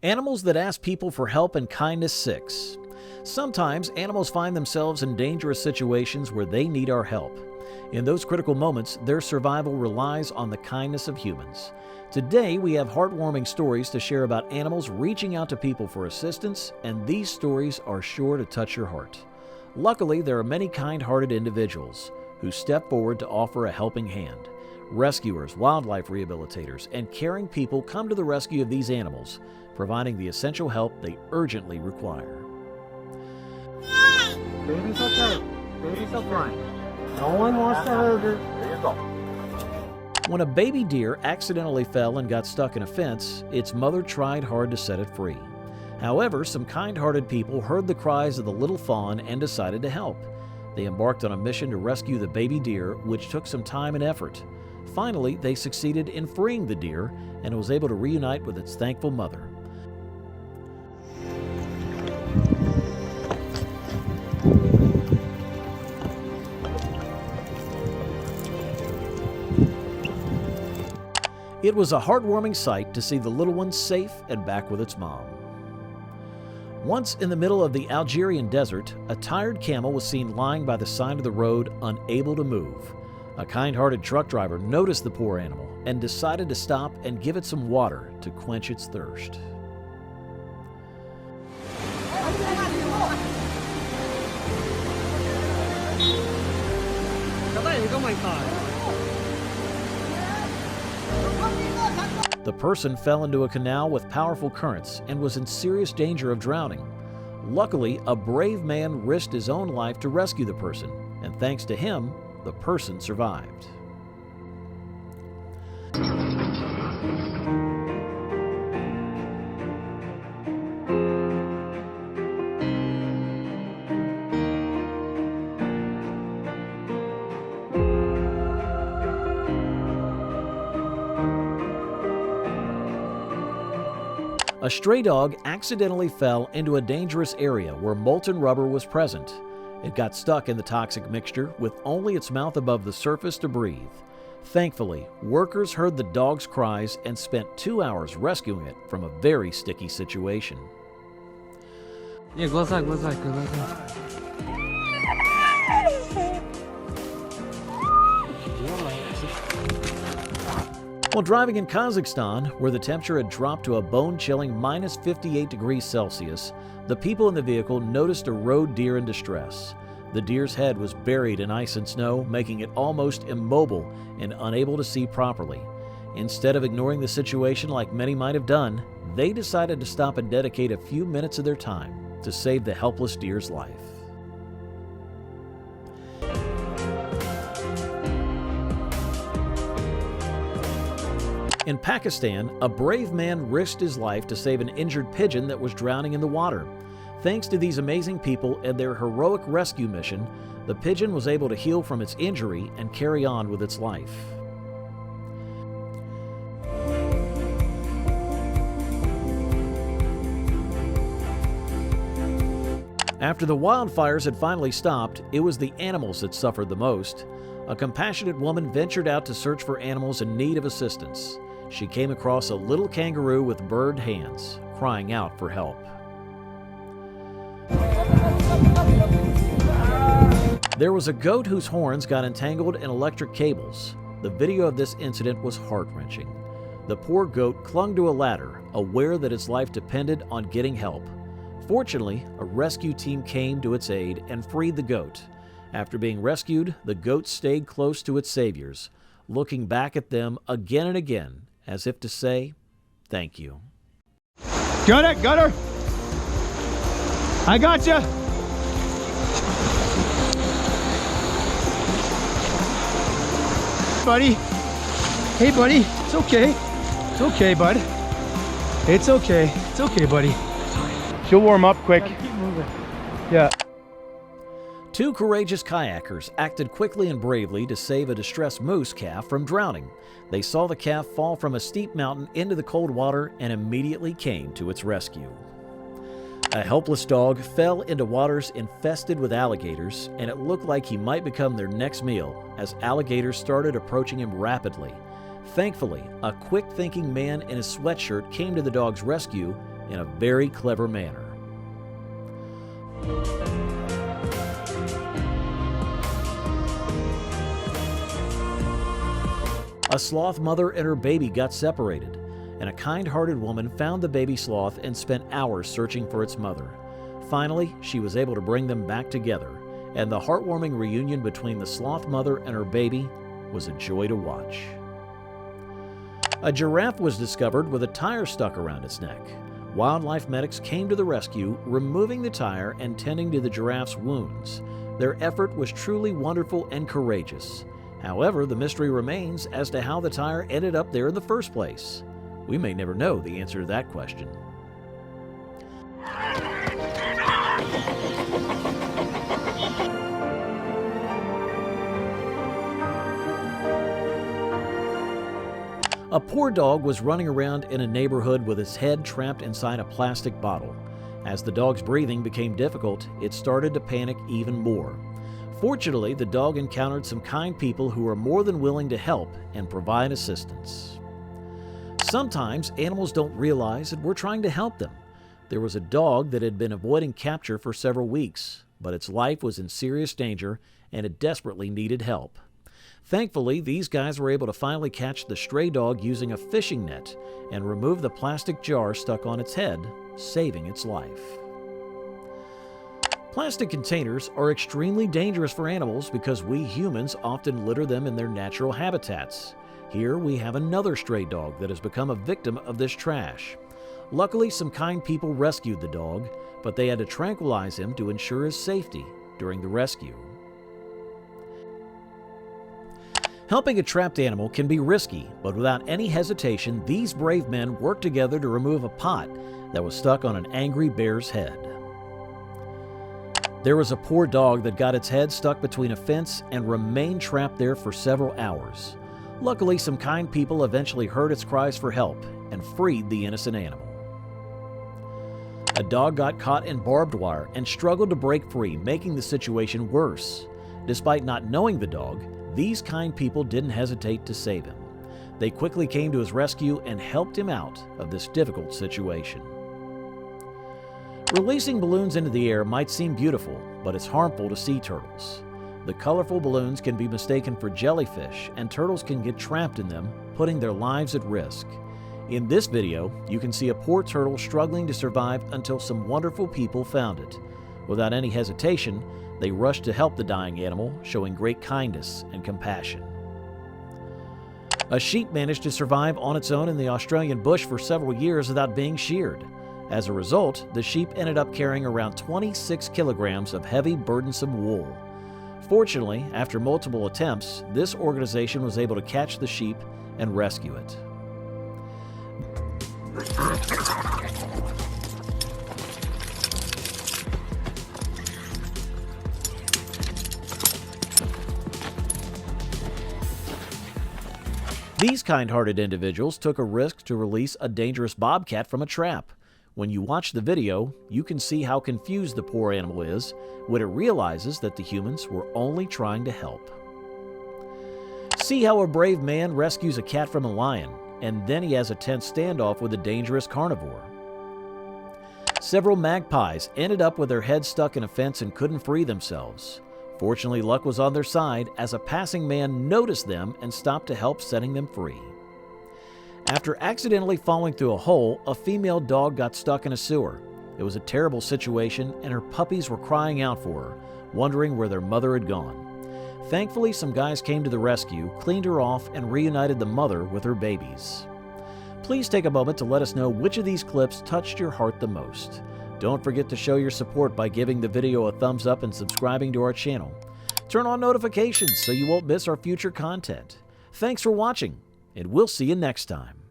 Animals that ask people for help and kindness 6. Sometimes animals find themselves in dangerous situations where they need our help. In those critical moments, their survival relies on the kindness of humans. Today, we have heartwarming stories to share about animals reaching out to people for assistance, and these stories are sure to touch your heart. Luckily, there are many kind-hearted individuals who step forward to offer a helping hand. Rescuers, wildlife rehabilitators, and caring people come to the rescue of these animals, providing the essential help they urgently require. Baby's okay. Baby's fine. No one wants to hurt her. There you go. When a baby deer accidentally fell and got stuck in a fence, its mother tried hard to set it free. However, some kind-hearted people heard the cries of the little fawn and decided to help. They embarked on a mission to rescue the baby deer, which took some time and effort. Finally, they succeeded in freeing the deer and was able to reunite with its thankful mother. It was a heartwarming sight to see the little one safe and back with its mom. Once in the middle of the Algerian desert, a tired camel was seen lying by the side of the road, unable to move. A kind-hearted truck driver noticed the poor animal and decided to stop and give it some water to quench its thirst. The person fell into a canal with powerful currents and was in serious danger of drowning. Luckily, a brave man risked his own life to rescue the person, and thanks to him, the person survived. A stray dog accidentally fell into a dangerous area where molten rubber was present. It got stuck in the toxic mixture with only its mouth above the surface to breathe. Thankfully, workers heard the dog's cries and spent 2 hours rescuing it from a very sticky situation. While driving in Kazakhstan, where the temperature had dropped to a bone-chilling minus 58 degrees Celsius, the people in the vehicle noticed a road deer in distress. The deer's head was buried in ice and snow, making it almost immobile and unable to see properly. Instead of ignoring the situation like many might have done, they decided to stop and dedicate a few minutes of their time to save the helpless deer's life. In Pakistan, a brave man risked his life to save an injured pigeon that was drowning in the water. Thanks to these amazing people and their heroic rescue mission, the pigeon was able to heal from its injury and carry on with its life. After the wildfires had finally stopped, it was the animals that suffered the most. A compassionate woman ventured out to search for animals in need of assistance. She came across a little kangaroo with bird hands, crying out for help. There was a goat whose horns got entangled in electric cables. The video of this incident was heart-wrenching. The poor goat clung to a ladder, aware that its life depended on getting help. Fortunately, a rescue team came to its aid and freed the goat. After being rescued, the goat stayed close to its saviors, looking back at them again and again, as if to say, "Thank you." Got it, got her. I got you. Buddy. Hey, buddy. It's okay. It's okay, bud. It's okay. It's okay, buddy. She'll warm up quick. Keep moving. Yeah. Two courageous kayakers acted quickly and bravely to save a distressed moose calf from drowning. They saw the calf fall from a steep mountain into the cold water and immediately came to its rescue. A helpless dog fell into waters infested with alligators, and it looked like he might become their next meal as alligators started approaching him rapidly. Thankfully, a quick-thinking man in a sweatshirt came to the dog's rescue in a very clever manner. A sloth mother and her baby got separated, and a kind-hearted woman found the baby sloth and spent hours searching for its mother. Finally, she was able to bring them back together, and the heartwarming reunion between the sloth mother and her baby was a joy to watch. A giraffe was discovered with a tire stuck around its neck. Wildlife medics came to the rescue, removing the tire and tending to the giraffe's wounds. Their effort was truly wonderful and courageous. However, the mystery remains as to how the tire ended up there in the first place. We may never know the answer to that question. A poor dog was running around in a neighborhood with its head trapped inside a plastic bottle. As the dog's breathing became difficult, it started to panic even more. Fortunately, the dog encountered some kind people who were more than willing to help and provide assistance. Sometimes animals don't realize that we're trying to help them. There was a dog that had been avoiding capture for several weeks, but its life was in serious danger and it desperately needed help. Thankfully, these guys were able to finally catch the stray dog using a fishing net and remove the plastic jar stuck on its head, saving its life. Plastic containers are extremely dangerous for animals because we humans often litter them in their natural habitats. Here we have another stray dog that has become a victim of this trash. Luckily, some kind people rescued the dog, but they had to tranquilize him to ensure his safety during the rescue. Helping a trapped animal can be risky, but without any hesitation, these brave men worked together to remove a pot that was stuck on an angry bear's head. There was a poor dog that got its head stuck between a fence and remained trapped there for several hours. Luckily, some kind people eventually heard its cries for help and freed the innocent animal. A dog got caught in barbed wire and struggled to break free, making the situation worse. Despite not knowing the dog, these kind people didn't hesitate to save him. They quickly came to his rescue and helped him out of this difficult situation. Releasing balloons into the air might seem beautiful, but it's harmful to sea turtles. The colorful balloons can be mistaken for jellyfish, and turtles can get trapped in them, putting their lives at risk. In this video, you can see a poor turtle struggling to survive until some wonderful people found it. Without any hesitation, they rushed to help the dying animal, showing great kindness and compassion. A sheep managed to survive on its own in the Australian bush for several years without being sheared. As a result, the sheep ended up carrying around 26 kilograms of heavy, burdensome wool. Fortunately, after multiple attempts, this organization was able to catch the sheep and rescue it. These kind-hearted individuals took a risk to release a dangerous bobcat from a trap. When you watch the video, you can see how confused the poor animal is when it realizes that the humans were only trying to help. See how a brave man rescues a cat from a lion, and then he has a tense standoff with a dangerous carnivore. Several magpies ended up with their heads stuck in a fence and couldn't free themselves. Fortunately, luck was on their side as a passing man noticed them and stopped to help setting them free. After accidentally falling through a hole, a female dog got stuck in a sewer. It was a terrible situation, and her puppies were crying out for her, wondering where their mother had gone. Thankfully, some guys came to the rescue, cleaned her off, and reunited the mother with her babies. Please take a moment to let us know which of these clips touched your heart the most. Don't forget to show your support by giving the video a thumbs up and subscribing to our channel. Turn on notifications so you won't miss our future content. Thanks for watching, and we'll see you next time.